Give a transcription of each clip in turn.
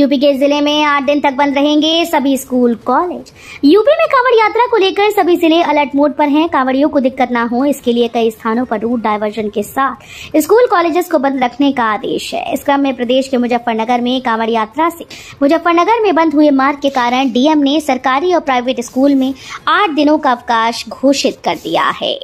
UP के जिले में 8 दिन तक बंद रहेंगे सभी स्कूल कॉलेज। यूपी में कांवड़ यात्रा को लेकर सभी जिले अलर्ट मोड पर हैं। कांवड़ियों को दिक्कत न हो, इसके लिए कई स्थानों पर रूट डायवर्जन के साथ स्कूल कॉलेजेस को बंद रखने का आदेश है। इस क्रम में प्रदेश के मुजफ्फरनगर में कांवड़ यात्रा से मुजफ्फरनगर में बंद हुए मार्ग के कारण डीएम ने सरकारी और प्राइवेट स्कूल में 8 दिनों का अवकाश घोषित कर दिया है।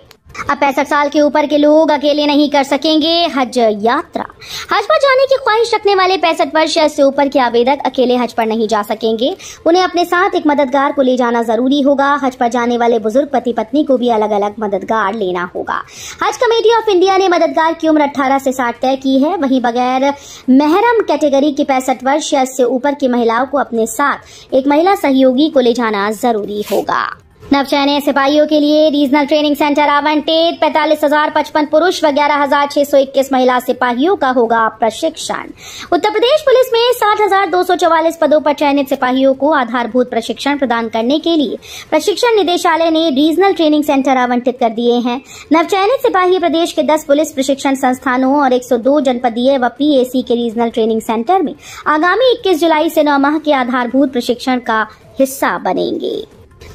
अब 65 साल के ऊपर के लोग अकेले नहीं कर सकेंगे हज यात्रा। हज पर जाने की ख्वाहिश रखने वाले 65 वर्ष से ऊपर के आवेदक अकेले हज पर नहीं जा सकेंगे। उन्हें अपने साथ एक मददगार को ले जाना जरूरी होगा। हज पर जाने वाले बुजुर्ग पति पत्नी को भी अलग अलग मददगार लेना होगा। हज कमेटी ऑफ इंडिया ने मददगार की उम्र 18 से 60 तय की है। वहीं बगैर महरम कैटेगरी की 65 वर्ष से ऊपर की महिलाओं को अपने साथ एक महिला सहयोगी को ले जाना जरूरी होगा। नवचयनित सिपाहियों के लिए रीजनल ट्रेनिंग सेंटर आवंटित। 45,055 पुरुष व 11,621 महिला सिपाहियों का होगा प्रशिक्षण। उत्तर प्रदेश पुलिस में 60,244 पदों पर चयनित सिपाहियों को आधारभूत प्रशिक्षण प्रदान करने के लिए प्रशिक्षण निदेशालय ने रीजनल ट्रेनिंग सेंटर आवंटित कर दिए हैं। नवचयनित सिपाही प्रदेश के 10 पुलिस प्रशिक्षण संस्थानों और 102 जनपदीय व पीएसी के रीजनल ट्रेनिंग सेंटर में आगामी 21 जुलाई से 9 माह के आधारभूत प्रशिक्षण का हिस्सा बनेंगे।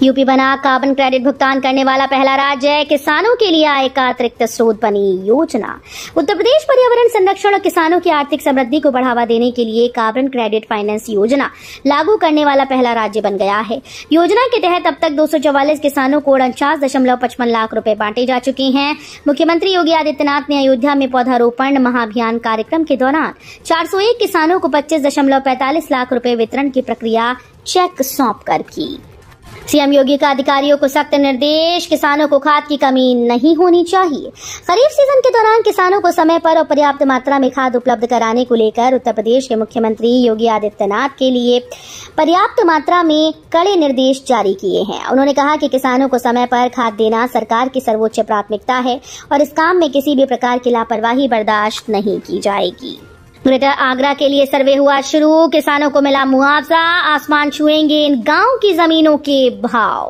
यूपी बना कार्बन क्रेडिट भुगतान करने वाला पहला राज्य। किसानों के लिए आय का अतिरिक्त स्रोत बनी योजना। उत्तर प्रदेश पर्यावरण संरक्षण और किसानों की आर्थिक समृद्धि को बढ़ावा देने के लिए कार्बन क्रेडिट फाइनेंस योजना लागू करने वाला पहला राज्य बन गया है। योजना के तहत अब तक 244 किसानों को 49.55 लाख रुपए बांटे जा चुके हैं। मुख्यमंत्री योगी आदित्यनाथ ने अयोध्या में पौधारोपण महाअभियान कार्यक्रम के दौरान 401 किसानों को 25.45 लाख रुपए वितरण की प्रक्रिया चेक सौंप कर की। सीएम योगी का अधिकारियों को सख्त निर्देश। किसानों को खाद की कमी नहीं होनी चाहिए। खरीफ सीजन के दौरान किसानों को समय पर और पर्याप्त मात्रा में खाद उपलब्ध कराने को लेकर उत्तर प्रदेश के मुख्यमंत्री योगी आदित्यनाथ के लिए पर्याप्त मात्रा में कड़े निर्देश जारी किए हैं। उन्होंने कहा कि किसानों को समय पर खाद देना सरकार की सर्वोच्च प्राथमिकता है और इस काम में किसी भी प्रकार की लापरवाही बर्दाश्त नहीं की जाएगी। ग्रेटर आगरा के लिए सर्वे हुआ शुरू। किसानों को मिला मुआवजा। आसमान छुएंगे इन गांव की जमीनों के भाव।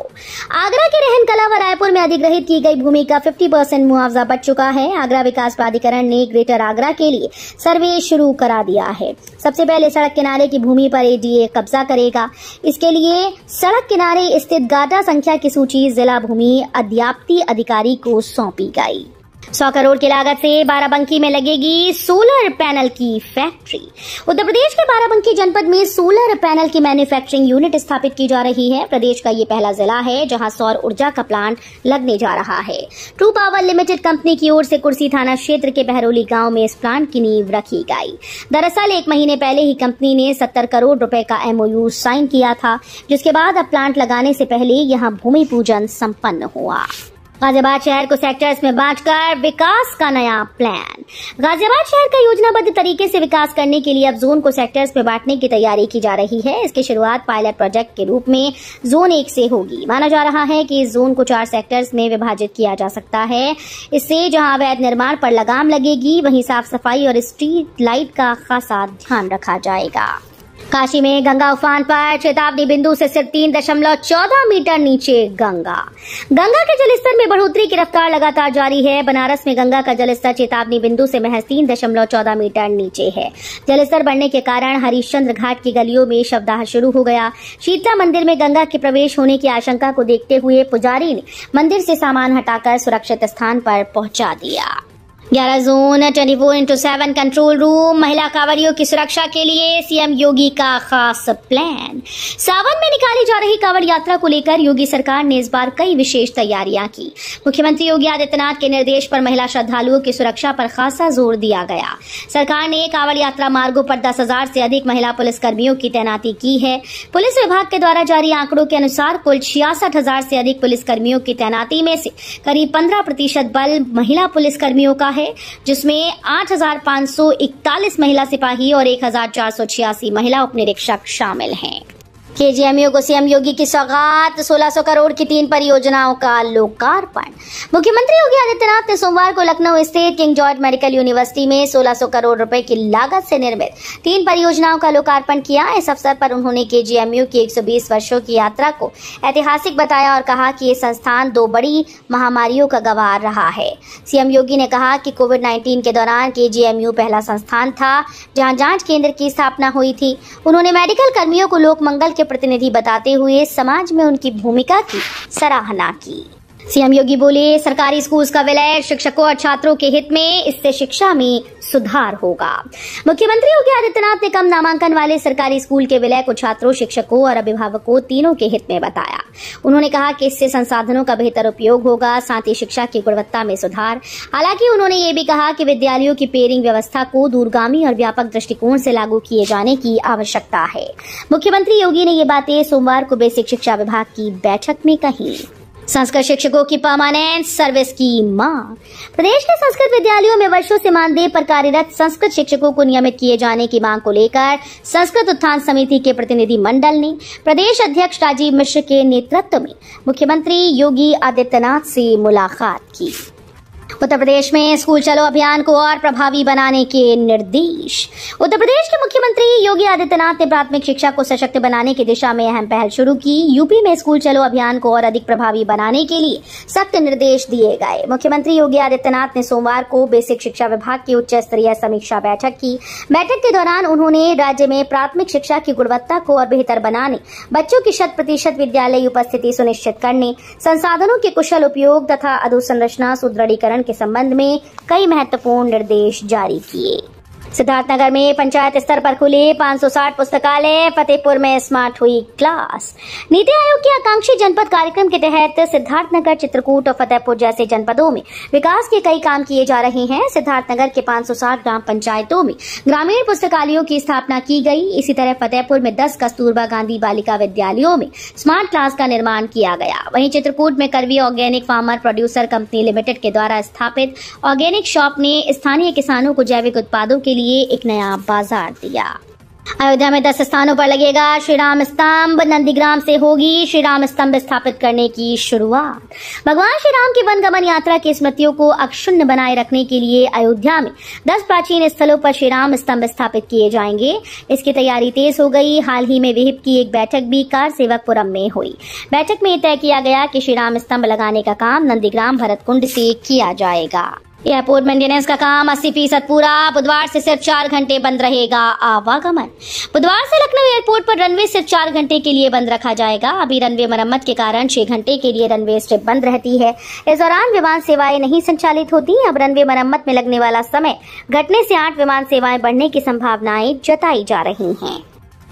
आगरा के रहन कला व रायपुर में अधिग्रहित की गई भूमि का 50% मुआवजा बढ़ चुका है। आगरा विकास प्राधिकरण ने ग्रेटर आगरा के लिए सर्वे शुरू करा दिया है। सबसे पहले सड़क किनारे की भूमि पर एडीए कब्जा करेगा। इसके लिए सड़क किनारे स्थित गाटा संख्या की सूची जिला भूमि अध्याप्ति अधिकारी को सौंपी गई। 100 करोड़ की लागत से बाराबंकी में लगेगी सोलर पैनल की फैक्ट्री। उत्तर प्रदेश के बाराबंकी जनपद में सोलर पैनल की मैन्युफैक्चरिंग यूनिट स्थापित की जा रही है। प्रदेश का ये पहला जिला है जहां सौर ऊर्जा का प्लांट लगने जा रहा है। ट्रू पावर लिमिटेड कंपनी की ओर से कुर्सी थाना क्षेत्र के बहरोली गांव में इस प्लांट की नींव रखी गई। दरअसल 1 महीने पहले ही कंपनी ने 70 करोड़ रुपए का एमओयू साइन किया था, जिसके बाद अब प्लांट लगाने से पहले यहां भूमि पूजन संपन्न हुआ। गाजियाबाद शहर को सेक्टर्स में बांटकर विकास का नया प्लान। गाजियाबाद शहर का योजनाबद्ध तरीके से विकास करने के लिए अब जोन को सेक्टर्स में बांटने की तैयारी की जा रही है। इसकी शुरुआत पायलट प्रोजेक्ट के रूप में जोन 1 से होगी। माना जा रहा है कि इस जोन को 4 सेक्टर्स में विभाजित किया जा सकता है। इससे जहां अवैध निर्माण पर लगाम लगेगी, वहीं साफ सफाई और स्ट्रीट लाइट का खासा ध्यान रखा जाएगा। काशी में गंगा उफान पर। चेतावनी बिंदु से सिर्फ 3.14 मीटर नीचे गंगा के जलस्तर में बढ़ोतरी की रफ्तार लगातार जारी है। बनारस में गंगा का जलस्तर चेतावनी बिंदु से महज 3.14 मीटर नीचे है। जलस्तर बढ़ने के कारण हरिश्चंद्र घाट की गलियों में शवदाह शुरू हो गया। शीतला मंदिर में गंगा के प्रवेश होने की आशंका को देखते हुए पुजारी ने मंदिर से सामान हटाकर सुरक्षित स्थान पर पहुंचा दिया। 11 जोन 24/7 कंट्रोल रूम। महिला कांवड़ियों की सुरक्षा के लिए सीएम योगी का खास प्लान। सावन में निकाली जा रही कांवड़ यात्रा को लेकर योगी सरकार ने इस बार कई विशेष तैयारियां की। मुख्यमंत्री योगी आदित्यनाथ के निर्देश पर महिला श्रद्धालुओं की सुरक्षा पर खासा जोर दिया गया। सरकार ने कांवड़ यात्रा मार्गों पर 10,000 से अधिक महिला पुलिसकर्मियों की तैनाती की है। पुलिस विभाग के द्वारा जारी आंकड़ों के अनुसार कुल 66,000 से अधिक पुलिसकर्मियों की तैनाती में से करीब 15% बल महिला पुलिसकर्मियों का है, जिसमें 8,541 महिला सिपाही और 1,486 महिला उपनिरीक्षक शामिल हैं। केजीएमयू को सीएम योगी की सौगात, 1600 करोड़ की 3 परियोजनाओं का लोकार्पण। मुख्यमंत्री योगी आदित्यनाथ ने सोमवार को लखनऊ स्थित किंग जॉर्ज मेडिकल यूनिवर्सिटी में 1600 करोड़ रुपए की लागत से निर्मित 3 परियोजनाओं का लोकार्पण किया। इस अवसर पर उन्होंने केजीएमयू की 120 वर्षों की यात्रा को ऐतिहासिक बताया और कहा कि ये संस्थान 2 बड़ी महामारियों का गवाह रहा है। सीएम योगी ने कहा कि कोविड-19 के दौरान केजीएमयू पहला संस्थान था जहां जांच केंद्र की स्थापना हुई थी। उन्होंने मेडिकल कर्मियों को लोक मंगल के प्रतिनिधि बताते हुए समाज में उनकी भूमिका की सराहना की। सीएम योगी बोले, सरकारी स्कूल का विलय शिक्षकों और छात्रों के हित में, इससे शिक्षा में सुधार होगा। मुख्यमंत्री योगी आदित्यनाथ ने कम नामांकन वाले सरकारी स्कूल के विलय को छात्रों, शिक्षकों और अभिभावकों तीनों के हित में बताया। उन्होंने कहा कि इससे संसाधनों का बेहतर उपयोग होगा, साथ ही शिक्षा की गुणवत्ता में सुधार। हालांकि उन्होंने ये भी कहा कि विद्यालयों की पेयरिंग व्यवस्था को दूरगामी और व्यापक दृष्टिकोण से लागू किए जाने की आवश्यकता है। मुख्यमंत्री योगी ने ये बातें सोमवार को बेसिक शिक्षा विभाग की बैठक में कही। संस्कृत शिक्षकों की परमानेंट सर्विस की मांग। प्रदेश के संस्कृत विद्यालयों में वर्षों से मानदेय पर कार्यरत संस्कृत शिक्षकों को नियमित किए जाने की मांग को लेकर संस्कृत उत्थान समिति के प्रतिनिधि मंडल ने प्रदेश अध्यक्ष राजीव मिश्र के नेतृत्व में मुख्यमंत्री योगी आदित्यनाथ से मुलाकात की। उत्तर प्रदेश में स्कूल चलो अभियान को और प्रभावी बनाने के निर्देश। उत्तर प्रदेश के मुख्यमंत्री योगी आदित्यनाथ ने प्राथमिक शिक्षा को सशक्त बनाने की दिशा में अहम पहल शुरू की। यूपी में स्कूल चलो अभियान को और अधिक प्रभावी बनाने के लिए सख्त निर्देश दिए गए। मुख्यमंत्री योगी आदित्यनाथ ने सोमवार को बेसिक शिक्षा विभाग की उच्च स्तरीय समीक्षा बैठक की। बैठक के दौरान उन्होंने राज्य में प्राथमिक शिक्षा की गुणवत्ता को और बेहतर बनाने, बच्चों की 100% विद्यालय उपस्थिति सुनिश्चित करने, संसाधनों के कुशल उपयोग तथा अधोसंरचना सुदृढ़ीकरण के संबंध में कई महत्वपूर्ण निर्देश जारी किए। सिद्धार्थनगर में पंचायत स्तर पर खुले 560 पुस्तकालय, फतेहपुर में स्मार्ट हुई क्लास। नीति आयोग के आकांक्षी जनपद कार्यक्रम के तहत सिद्धार्थनगर, चित्रकूट और फतेहपुर जैसे जनपदों में विकास के कई काम किए जा रहे हैं। सिद्धार्थनगर के 560 ग्राम पंचायतों में ग्रामीण पुस्तकालयों की स्थापना की गई। इसी तरह फतेहपुर में 10 कस्तूरबा गांधी बालिका विद्यालयों में स्मार्ट क्लास का निर्माण किया गया। वहीं चित्रकूट में Karwi organic farmer producer company limited के द्वारा स्थापित ऑर्गेनिक शॉप ने स्थानीय किसानों को जैविक उत्पादों के लिए एक नया बाजार दिया। अयोध्या में 10 स्थानों पर लगेगा श्री राम स्तंभ। नंदीग्राम से होगी श्री राम स्तंभ स्थापित करने की शुरुआत। भगवान श्री राम की वनगमन यात्रा की स्मृतियों को अक्षुण्ण बनाए रखने के लिए अयोध्या में 10 प्राचीन स्थलों पर श्री राम स्तंभ स्थापित किए जाएंगे। इसकी तैयारी तेज हो गई। हाल ही में विहिप की एक बैठक भी कार सेवकपुरम में हुई। बैठक में तय किया गया कि श्री राम स्तंभ लगाने का काम नंदीग्राम भरतकुंड से किया जाएगा। एयरपोर्ट मेंटेनेंस का काम 80% पूरा। बुधवार से सिर्फ 4 घंटे बंद रहेगा आवागमन। बुधवार से लखनऊ एयरपोर्ट पर रनवे सिर्फ 4 घंटे के लिए बंद रखा जाएगा। अभी रनवे मरम्मत के कारण 6 घंटे के लिए रनवे स्ट्रिप बंद रहती है। इस दौरान विमान सेवाएं नहीं संचालित होती। अब रनवे मरम्मत में लगने वाला समय घटने से 8 विमान सेवाएं बढ़ने की संभावनाएं जताई जा रही हैं।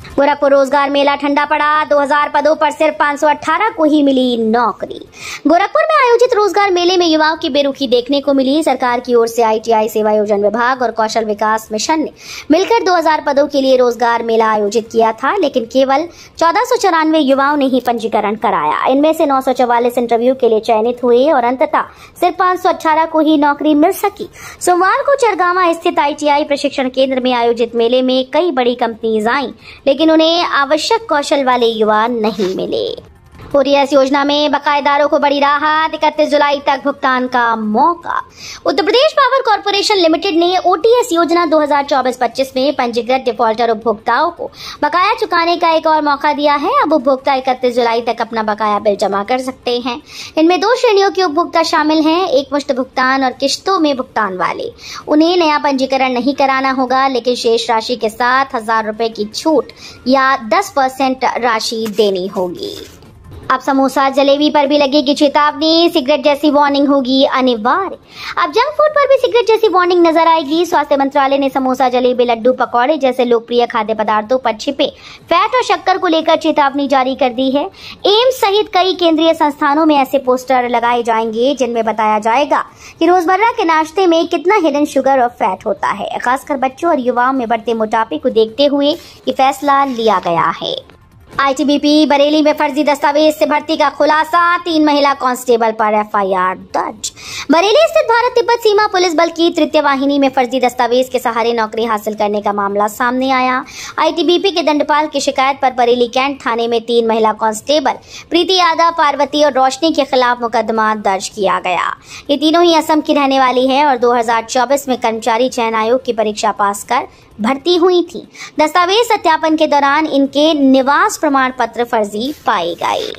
गोरखपुर रोजगार मेला ठंडा पड़ा। 2000 पदों पर सिर्फ 518 को ही मिली नौकरी। गोरखपुर में आयोजित रोजगार मेले में युवाओं की बेरुखी देखने को मिली। सरकार की ओर से आईटीआई सेवा योजन विभाग और कौशल विकास मिशन ने मिलकर 2000 पदों के लिए रोजगार मेला आयोजित किया था, लेकिन केवल 1494 युवाओं ने ही पंजीकरण कराया। इनमें से 944 इंटरव्यू के लिए चयनित हुए और अंततः सिर्फ 518 को ही नौकरी मिल सकी। सोमवार को चरगामा स्थित आईटीआई प्रशिक्षण केंद्र में आयोजित मेले में कई बड़ी कंपनीज आईं, लेकिन उन्हें आवश्यक कौशल वाले युवा नहीं मिले। ओटीएस योजना में बकायेदारों को बड़ी राहत। 31 जुलाई तक भुगतान का मौका। Uttar Pradesh power corporation limited ने ओटीएस योजना 2024-25 में पंजीकृत डिफॉल्टर उपभोक्ताओं को बकाया चुकाने का एक और मौका दिया है। अब उपभोक्ता 31 जुलाई तक अपना बकाया बिल जमा कर सकते हैं। इनमें 2 श्रेणियों के उपभोक्ता शामिल हैं, एक मुश्त भुगतान और किश्तों में भुगतान वाले। उन्हें नया पंजीकरण नहीं कराना होगा, लेकिन शेष राशि के साथ 1000 रुपए की छूट या 10% राशि देनी होगी। अब समोसा जलेबी पर भी लगेगी चेतावनी। सिगरेट जैसी वार्निंग होगी अनिवार्य। अब जंक फूड पर भी सिगरेट जैसी वार्निंग नजर आएगी। स्वास्थ्य मंत्रालय ने समोसा, जलेबी, लड्डू, पकौड़े जैसे लोकप्रिय खाद्य पदार्थों पर छिपे फैट और शक्कर को लेकर चेतावनी जारी कर दी है। एम्स सहित कई केंद्रीय संस्थानों में ऐसे पोस्टर लगाए जाएंगे जिनमें बताया जाएगा कि रोजमर्रा के नाश्ते में कितना हिडन शुगर और फैट होता है। खासकर बच्चों और युवाओं में बढ़ते मोटापे को देखते हुए ये फैसला लिया गया है। आईटीबीपी बरेली में फर्जी दस्तावेज से भर्ती का खुलासा, 3 महिला कांस्टेबल पर एफआईआर दर्ज। बरेली स्थित भारत तिब्बत सीमा पुलिस बल की तृतीय वाहिनी में फर्जी दस्तावेज के सहारे नौकरी हासिल करने का मामला सामने आया। आईटीबीपी के दंडपाल की शिकायत पर बरेली कैंट थाने में 3 महिला कांस्टेबल प्रीति यादव, पार्वती और रोशनी के खिलाफ मुकदमा दर्ज किया गया। ये तीनों ही असम की रहने वाली है और 2024 में कर्मचारी चयन आयोग की परीक्षा पास कर भर्ती हुई थी। दस्तावेज सत्यापन के दौरान इनके निवास प्रमाण पत्र फर्जी पाए गए।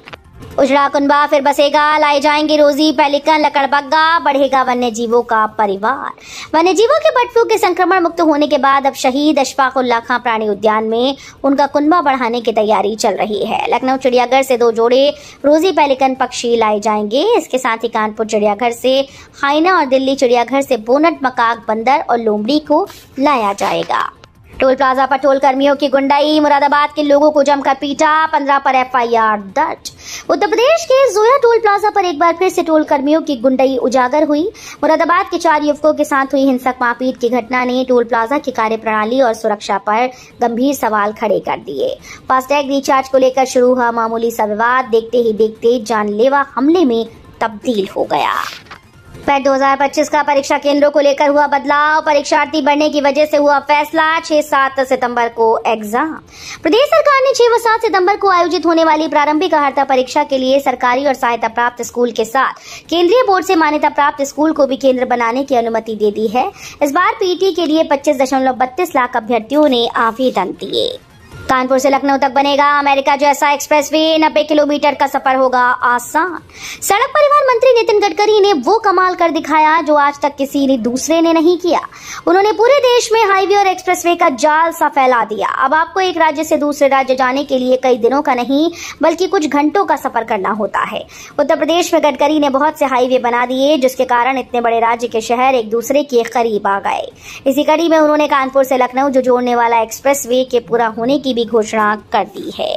उजड़ा कुनबा फिर बसेगा, लाए जाएंगे रोजी, पेलिकन, लकड़बग्गा, बढ़ेगा वन्य जीवों का परिवार। वन्य जीवों के बर्ड फ्लू के संक्रमण मुक्त होने के बाद अब शहीद अशफाकुल्लाह खां प्राणी उद्यान में उनका कुनबा बढ़ाने की तैयारी चल रही है। लखनऊ चिड़ियाघर से 2 जोड़े रोजी पेलिकन पक्षी लाए जाएंगे। इसके साथ ही कानपुर चिड़ियाघर से हाइना और दिल्ली चिड़ियाघर से बोनट, मकाक, बंदर और लोमड़ी को लाया जाएगा। टोल प्लाजा पर टोल कर्मियों की गुंडाई, मुरादाबाद के लोगों को जमकर पीटा, 15 पर एफआईआर दर्ज। उत्तर प्रदेश के जोया टोल प्लाजा पर एक बार फिर से टोल कर्मियों की गुंडाई उजागर हुई। मुरादाबाद के 4 युवकों के साथ हुई हिंसक मारपीट की घटना ने टोल प्लाजा की कार्यप्रणाली और सुरक्षा पर गंभीर सवाल खड़े कर दिए। फास्टैग रिचार्ज को लेकर शुरू हुआ मामूली सा विवाद देखते ही देखते जानलेवा हमले में तब्दील हो गया। पैट 2025 का परीक्षा केंद्रों को लेकर हुआ बदलाव, परीक्षार्थी बढ़ने की वजह से हुआ फैसला, 6-7 सितंबर को एग्जाम। प्रदेश सरकार ने 6 व 7 सितंबर को आयोजित होने वाली प्रारंभिक अर्हता परीक्षा के लिए सरकारी और सहायता प्राप्त स्कूल के साथ केंद्रीय बोर्ड से मान्यता प्राप्त स्कूल को भी केंद्र बनाने की अनुमति दे दी है। इस बार पीटी के लिए 25.32 लाख अभ्यर्थियों ने आवेदन दिए। कानपुर से लखनऊ तक बनेगा अमेरिका जैसा एक्सप्रेसवे, 90 किलोमीटर का सफर होगा आसान। सड़क परिवहन मंत्री नितिन गडकरी ने वो कमाल कर दिखाया जो आज तक किसी दूसरे ने नहीं किया। उन्होंने पूरे देश में हाईवे और एक्सप्रेसवे का जाल सा फैला दिया। अब आपको एक राज्य से दूसरे राज्य जाने के लिए कई दिनों का नहीं बल्कि कुछ घंटों का सफर करना होता है। उत्तर प्रदेश में गडकरी ने बहुत से हाईवे बना दिए जिसके कारण इतने बड़े राज्य के शहर एक दूसरे के करीब आ गए। इसी कड़ी में उन्होंने कानपुर से लखनऊ जो जोड़ने वाला एक्सप्रेसवे के पूरा होने की घोषणा कर दी है।